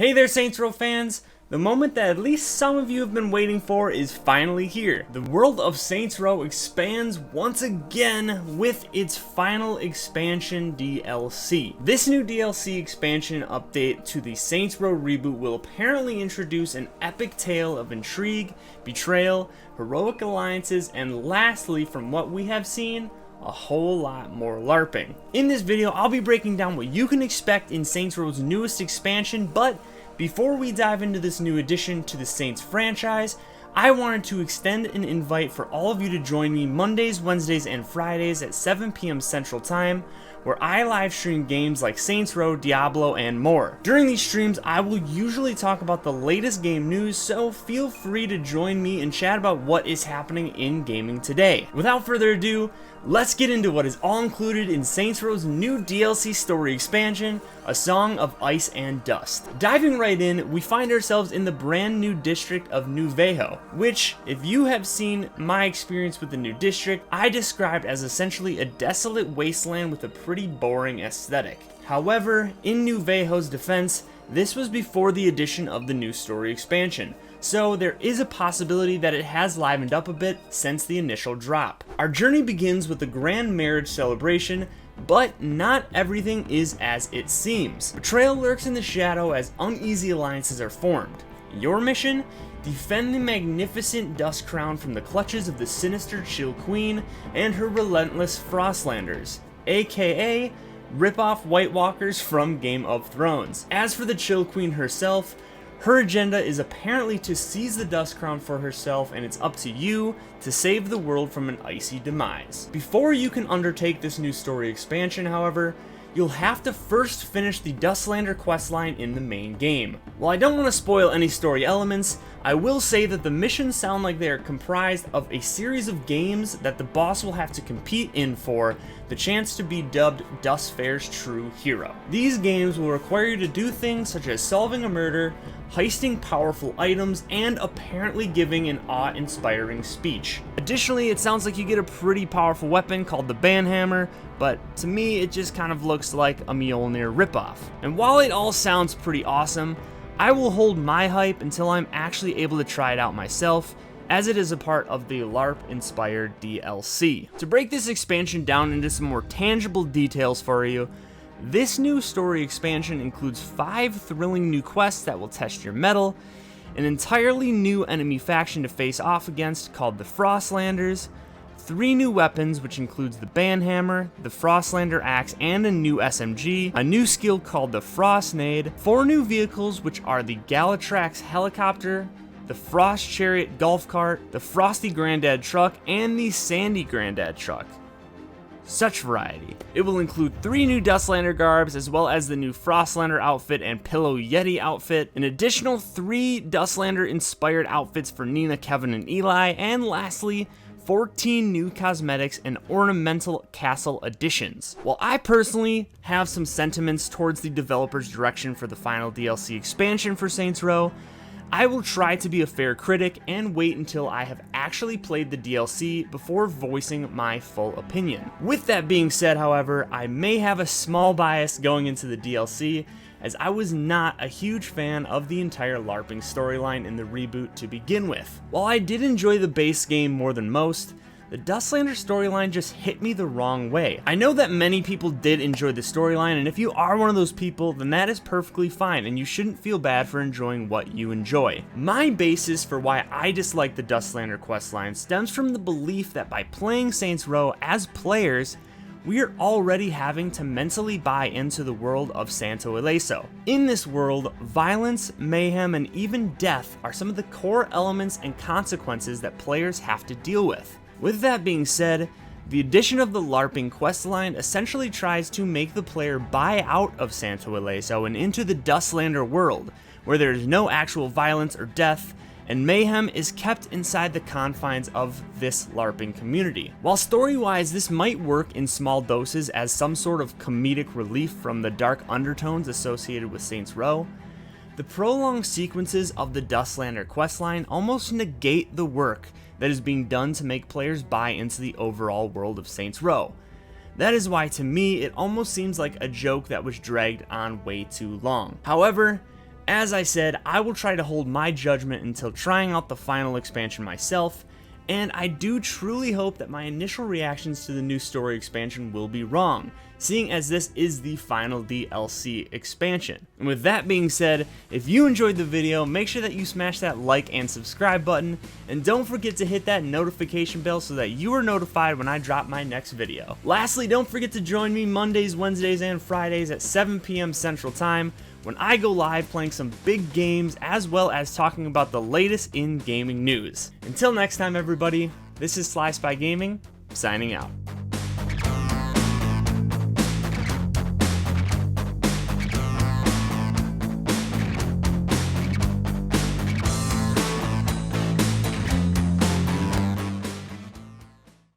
Hey there, Saints Row fans! The moment that at least some of you have been waiting for is finally here. The world of Saints Row expands once again with its final expansion DLC. This new DLC expansion update to the Saints Row reboot will apparently introduce an epic tale of intrigue, betrayal, heroic alliances, and lastly, from what we have seen, a whole lot more LARPing. In this video, I'll be breaking down what you can expect in Saints Row's newest expansion, but before we dive into this new addition to the Saints franchise, I wanted to extend an invite for all of you to join me Mondays, Wednesdays, and Fridays at 7 p.m. Central Time, where I live stream games like Saints Row, Diablo, and more. During these streams, I will usually talk about the latest game news, so feel free to join me and chat about what is happening in gaming today. Without further ado, let's get into what is all included in Saints Row's new DLC story expansion, A Song of Ice and Dust. Diving right in, we find ourselves in the brand new district of Vallejo, which, if you have seen my experience with the new district, I described as essentially a desolate wasteland with a pretty boring aesthetic. However, in Vallejo's defense, this was before the addition of the new story expansion, so there is a possibility that it has livened up a bit since the initial drop. Our journey begins with a grand marriage celebration, but not everything is as it seems. Betrayal lurks in the shadow as uneasy alliances are formed. Your mission? Defend the magnificent Dust Crown from the clutches of the sinister Chill Queen and her relentless Frostlanders, aka rip-off White Walkers from Game of Thrones. As for the Chill Queen herself, her agenda is apparently to seize the Dust Crown for herself, and it's up to you to save the world from an icy demise. Before you can undertake this new story expansion, however, you'll have to first finish the Dustlander questline in the main game. While I don't want to spoil any story elements, I will say that the missions sound like they are comprised of a series of games that the boss will have to compete in for the chance to be dubbed Dusfaire's true hero. These games will require you to do things such as solving a murder, heisting powerful items, and apparently giving an awe-inspiring speech. Additionally, it sounds like you get a pretty powerful weapon called the Banhammer, but to me it just kind of looks like a Mjolnir ripoff. And while it all sounds pretty awesome, I will hold my hype until I'm actually able to try it out myself, as it is a part of the LARP-inspired DLC. To break this expansion down into some more tangible details for you, this new story expansion includes 5 thrilling new quests that will test your mettle, an entirely new enemy faction to face off against called the Frostlanders, 3 new weapons, which includes the Banhammer, the Frostlander Axe, and a new SMG, a new skill called the Frostnade, 4 new vehicles, which are the Galatrax Helicopter, the Frost Chariot Golf Cart, the Frosty Granddad Truck, and the Sandy Granddad Truck. Such variety. It will include 3 new Dustlander garbs, as well as the new Frostlander outfit and Pillow Yeti outfit, an additional 3 Dustlander-inspired outfits for Nina, Kevin, and Eli, and lastly, 14 new cosmetics and ornamental castle additions. While I personally have some sentiments towards the developer's direction for the final DLC expansion for Saints Row, I will try to be a fair critic and wait until I have actually played the DLC before voicing my full opinion. With that being said, however, I may have a small bias going into the DLC, as I was not a huge fan of the entire LARPing storyline in the reboot to begin with. While I did enjoy the base game more than most, the Dustlander storyline just hit me the wrong way. I know that many people did enjoy the storyline, and if you are one of those people, then that is perfectly fine, and you shouldn't feel bad for enjoying what you enjoy. My basis for why I dislike the Dustlander questline stems from the belief that by playing Saints Row as players, we are already having to mentally buy into the world of Santo Ileso. In this world, violence, mayhem, and even death are some of the core elements and consequences that players have to deal with. With that being said, the addition of the LARPing questline essentially tries to make the player buy out of Santo Ileso and into the Dustlander world, where there is no actual violence or death, and mayhem is kept inside the confines of this LARPing community. While story-wise this might work in small doses as some sort of comedic relief from the dark undertones associated with Saints Row, the prolonged sequences of the Dustlander questline almost negate the work that is being done to make players buy into the overall world of Saints Row. That is why, to me, it almost seems like a joke that was dragged on way too long. However, As I said, I will try to hold my judgment until trying out the final expansion myself, and I do truly hope that my initial reactions to the new story expansion will be wrong, seeing as this is the final DLC expansion. And with that being said, if you enjoyed the video, make sure that you smash that like and subscribe button, and don't forget to hit that notification bell so that you are notified when I drop my next video. Lastly, don't forget to join me Mondays, Wednesdays, and Fridays at 7 p.m. Central Time, when I go live playing some big games as well as talking about the latest in gaming news. Until next time everybody, this is Sly Spy Gaming, signing out.